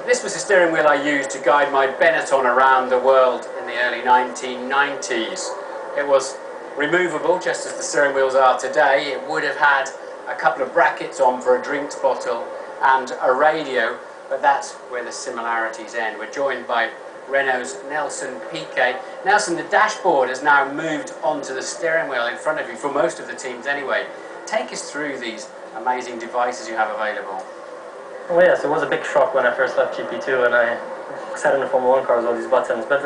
This was the steering wheel I used to guide my Benetton around the world in the early 1990s. It was removable, just as the steering wheels are today. It would have had a couple of brackets on for a drinks bottle and a radio, but that's where the similarities end. We're joined by Renault's Nelson Piquet. Nelson, the dashboard has now moved onto the steering wheel in front of you, for most of the teams anyway. Take us through these amazing devices you have available. Well, yes, it was a big shock when I first left GP2 and I sat in the Formula 1 car with all these buttons. But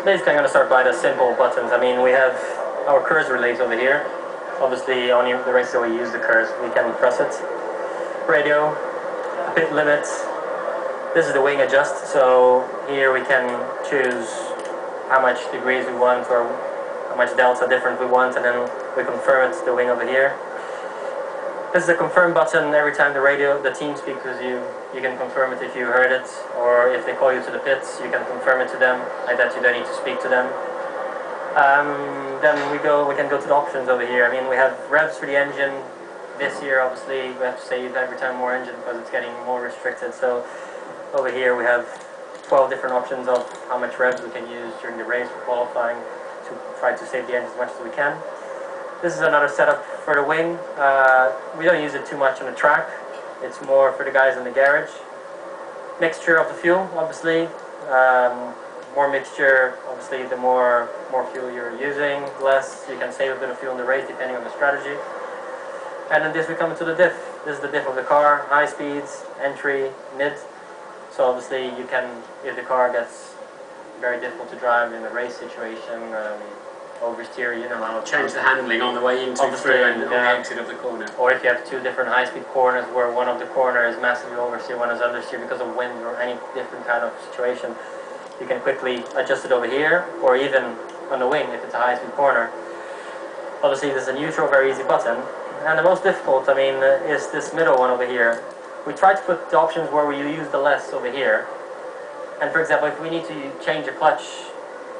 basically I'm going to start by the simple buttons. I mean, we have our KERS relays over here. Obviously, only the races that we use the KERS, we can press it. Radio, pit limits. This is the wing adjust, so here we can choose how much degrees we want or how much delta difference we want, and then we confirm it, the wing over here. This is a confirm button. Every time the team speaks with you, you can confirm it if you heard it, or if they call you to the pits, you can confirm it to them, like that you don't need to speak to them. Then we can go to the options over here. I mean, we have revs for the engine. This year, obviously, we have to save every time more engine because it's getting more restricted. So over here we have 12 different options of how much revs we can use during the race for qualifying to try to save the engine as much as we can. This is another setup for the wing. We don't use it too much on the track. It's more for the guys in the garage. Mixture of the fuel, obviously. More mixture, obviously, the more fuel you're using. Less, you can save a bit of fuel in the race depending on the strategy. And then this we come to the diff. This is the diff of the car. High speeds, entry, mid. So obviously you can, if the car gets very difficult to drive in a race situation, oversteer, you know how to change the handling on the way into through and on the exit of the corner. Or if you have two different high-speed corners where one of the corners is massively oversteer, one is understeer because of wind or any different kind of situation, you can quickly adjust it over here, or even on the wing if it's a high-speed corner. Obviously this is a neutral, very easy button. And the most difficult, I mean, is this middle one over here. We try to put the options where we use the less over here. And for example, if we need to change a clutch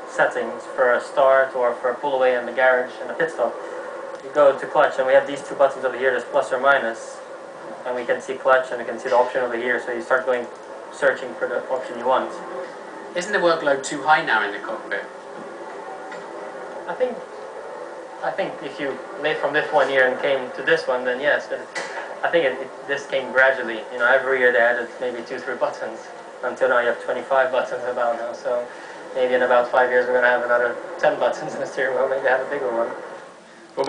settings for a start or for a pull away in the garage and a pit stop, we go to clutch and we have these two buttons over here, there's plus or minus. And we can see clutch and we can see the option over here, so you start going searching for the option you want. Isn't the workload too high now in the cockpit? I think if you lived from this 1 year and came to this one, then yes. But I think this came gradually. You know, every year they added maybe 2-3 buttons. Until now you have 25 buttons about now. So maybe in about 5 years we're going to have another 10 buttons in the steering wheel. Maybe have a bigger one. Well,